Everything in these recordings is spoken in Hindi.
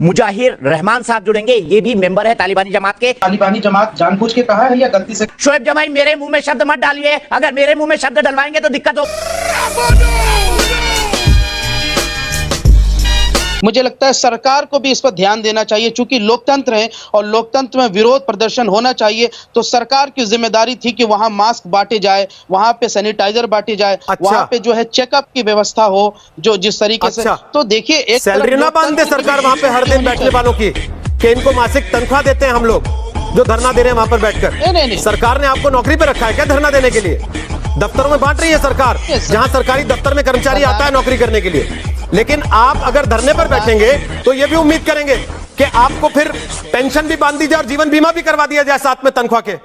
मुजाहिर रहमान साहब जुड़ेंगे, ये भी मेंबर है तालिबानी जमात के। तालिबानी जमात जानबूझ के कहा है या गलती से? शोएब जमाई मेरे मुंह में शब्द मत डालिए, अगर मेरे मुंह में शब्द डलवाएंगे तो दिक्कत हो। मुझे लगता है सरकार को भी इस पर ध्यान देना चाहिए, चूंकि लोकतंत्र है और लोकतंत्र में विरोध प्रदर्शन होना चाहिए। तो सरकार की जिम्मेदारी थी कि वहां मास्क बांटे जाए, वहां पे सैनिटाइजर बांटे जाए, वहां पे जो है चेकअप की व्यवस्था हो, जो जिस तरीके से। तो देखिए, एक सैलरी ना बांध दे सरकार वहां पे हर दिन बैठने वालों की, कि इनको मासिक तनख्वाह देते हैं हम लोग जो धरना दे रहे हैं वहां पर बैठकर। नहीं। सरकार ने आपको नौकरी पे रखा है क्या धरना देने के लिए? दफ्तरों में बांट रही है सरकार, जहां सरकारी दफ्तर में कर्मचारी आता है नौकरी करने के लिए। लेकिन आप अगर धरने पर बैठेंगे तो ये भी उम्मीद करेंगे कि आपको फिर पेंशन भी बांध दी जाए और जीवन बीमा भी करवा दिया जाए साथ में तनख्वाह के।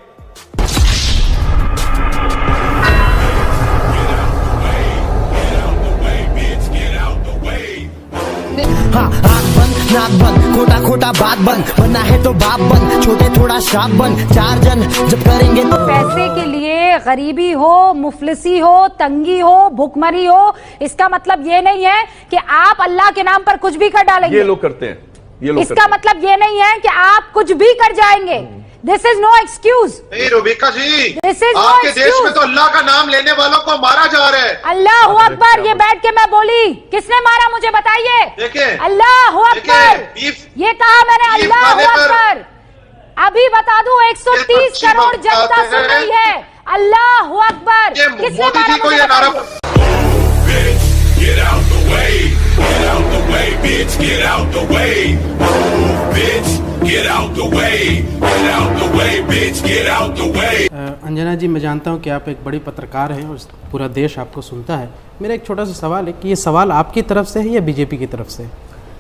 हाँ, आँख बंद नाक बंद, खोटा खोटा बात बंद, बनना है तो बाप बंद, छोटे थोड़ा श्राप बंद, चार जन जब करेंगे तो। पैसे के लिए गरीबी हो, मुफलिसी हो, तंगी हो, भुखमरी हो, इसका मतलब ये नहीं है कि आप अल्लाह के नाम पर कुछ भी कर डालेंगे। ये लोग करते हैं, ये लोग इसका मतलब ये नहीं है कि आप कुछ भी कर जाएंगे। This is no excuse. नहीं Rubika ji, this is no आपके देश में एक्सक्यूज। तो अल्लाह का नाम लेने वालों को मारा जा रहा है। अल्लाह अकबर, ये बैठ के मैं बोली, किसने मारा मुझे बताइए? देखिए, अल्लाह अकबर, ये कहा मैंने, अल्लाह अकबर। अभी बता दूं, 130 करोड़ जनता सुन रही है। अल्लाह अकबर, किसने मोदी जी को ये नारा अंजना जी, मैं जानता हूं कि आप एक बड़ी पत्रकार हैं और पूरा देश आपको सुनता है। मेरा एक छोटा सा सवाल है कि ये सवाल आपकी तरफ से है या बीजेपी की तरफ से है?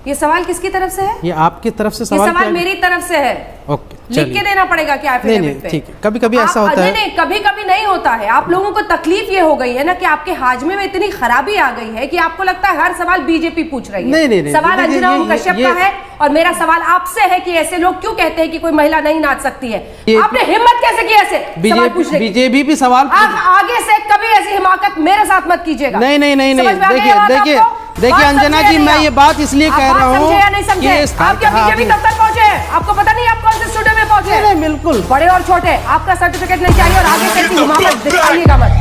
ये सवाल किसकी तरफ से है? ये आपकी तरफ से ये सवाल मेरी तरफ से है। ओके, लिख के देना पड़ेगा क्या? नहीं, ठीक है। कभी कभी ऐसा होता है। नहीं, कभी कभी नहीं होता है। आप लोगों को तकलीफ ये हो गई है ना कि आपके हाजमे में इतनी खराबी आ गई है कि आपको लगता है हर सवाल बीजेपी पूछ रही है। नहीं, सवाल अंजना ओम कश्यप का है और मेरा सवाल आपसे है कि ऐसे लोग क्यों कहते हैं कि कोई महिला नहीं नाच सकती है? आपने हिम्मत कैसे की ऐसे सवाल पूछने की? बीजेपी भी सवाल आगे से कभी ऐसी हिमाकत मेरे साथ मत कीजिएगा। नहीं, देखिए अंजना जी, मैं ये बात इसलिए कह रहा हूँ कि आप क्या बीजेपी दफ्तर पहुंचे हैं? आपको पता नहीं आप कौन से स्टूडियो में पहुंचे? नहीं, बिल्कुल। बड़े और छोटे, आपका सर्टिफिकेट नहीं चाहिए और आगे से ऐसी हिमाकत दिखाइएगा मत।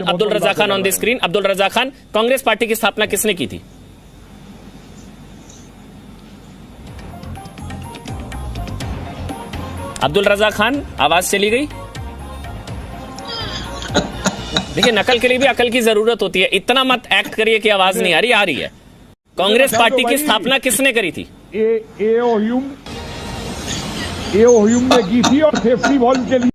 Abdul Raza Khan on the screen. Abdul Raza Khan, Congress party की स्थापना किसने की थी? अब्दुल रजा खान, आवाज चली गई। देखिए, नकल के लिए भी अकल की जरूरत होती है, इतना मत एक्ट करिए कि आवाज नहीं आ रही। आ रही है। कांग्रेस पार्टी की स्थापना किसने करी थी? एओह्युम ने की थी और सेफ्टी वॉल्व के लिए।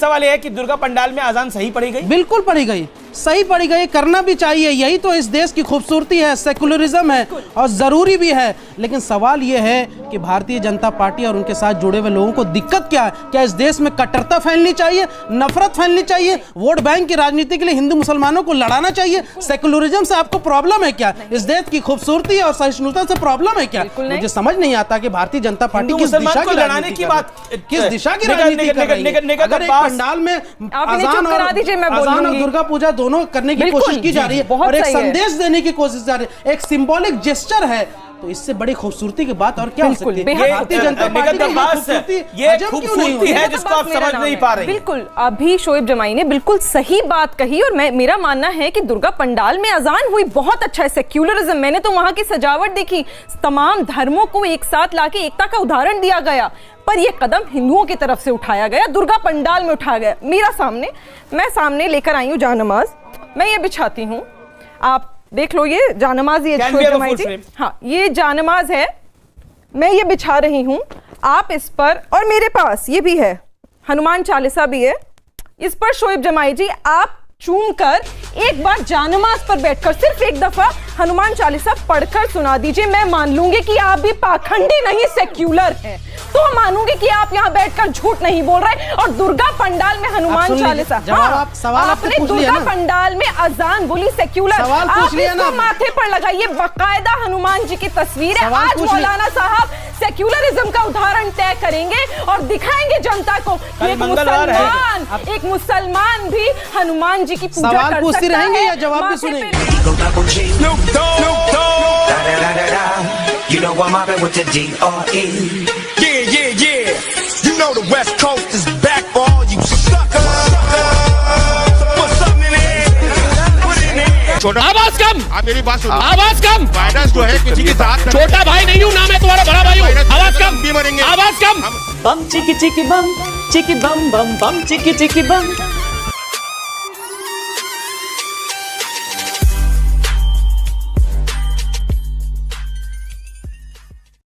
सवाल यह है कि दुर्गा पंडाल में अजान सही पढ़ी गई? बिल्कुल पढ़ी गई, सही पढ़ी गई, करना भी चाहिए। यही तो इस देश की खूबसूरती है, सेकुलरिज्म है और जरूरी भी है। लेकिन सवाल यह है कि भारतीय जनता पार्टी और उनके साथ जुड़े हुए लोगों को दिक्कत क्या है? क्या इस देश में कट्टरता फैलनी चाहिए, नफरत फैलनी चाहिए, वोट बैंक की राजनीति के लिए हिंदू मुसलमानों को लड़ाना चाहिए? सेकुलरिज्म से आपको प्रॉब्लम है क्या? इस देश की खूबसूरती और सहिष्णुता से प्रॉब्लम है क्या? मुझे समझ नहीं आता कि भारतीय जनता पार्टी किस दिशा की लड़ाने की बात, किस दिशा की राजनीति कर रही है? अगर एक पंडाल में अजान और दुर्गा पूजा दोनों करने की कोशिश की जा रही है और एक संदेश देने की कोशिश जा रही है, एक सिंबॉलिक जेस्चर है, तो इससे बड़ी खूबसूरती की बात और क्या हो सकती है? भारतीय जनता पार्टी की खूबसूरती है जिसको आप समझ नहीं पा रहे। बिल्कुल, अभी शोएब जमाई ने बिल्कुल सही बात कही और मेरा मानना है कि दुर्गा पंडाल में अजान हुई, बहुत अच्छा है, सेक्युलरिज्म। मैंने तो वहां की सजावट देखी, तमाम धर्मों को एक साथ लाके एकता का उदाहरण दिया गया। पर यह कदम हिंदुओं की तरफ से उठाया गया, दुर्गा पंडाल में उठाया गया। मैं सामने लेकर आई हूँ जानमाज, मैं ये बिछाती हूँ, आप देख लो, ये जानमाज, ये हाँ, ये जानमाज है, मैं ये बिछा रही हूँ, आप इस पर, और मेरे पास ये भी है, हनुमान चालीसा भी है, इस पर शोएब जमाई जी आप चूम कर एक बार जानमाज पर बैठकर सिर्फ एक दफा हनुमान चालीसा पढ़कर सुना दीजिए, मैं मान लूंगी कि आप भी पाखंडी नहीं सेक्युलर हैं, तो मानूंगी कि आप यहाँ बैठकर झूठ नहीं बोल रहे। और दुर्गा पंडाल में हनुमान चालीसा, आपने दुर्गा पंडाल में अजान बोली सेक्युलर, आप इसको माथे पर लगाइए, बाकायदा हनुमान जी की तस्वीर है। आज मौलाना साहब सेक्युलरिज्म का उदाहरण तय करेंगे और दिखाएंगे जनता को एक मुसलमान भी हनुमान जी की पूजा कर पूछती सकता रहेंगे है। या जवाब भी सुनेंगे? You know I'm mobbing with the D.R.E. Yeah, yeah, yeah. You know the West Coast is back for all you suckers. Put something in there. Put it in there. छोटा आवाज कम, आप मेरी बात सुनो। आवाज कम। वायरस जो है किसी के साथ छोटा भाई नहीं हूँ ना, मैं तुम्हारा बड़ा भाई हूँ। आवाज कम, भी मरेंगे। आवाज कम। बम चिकी चिकी बम बम बम चिकी चिकी बम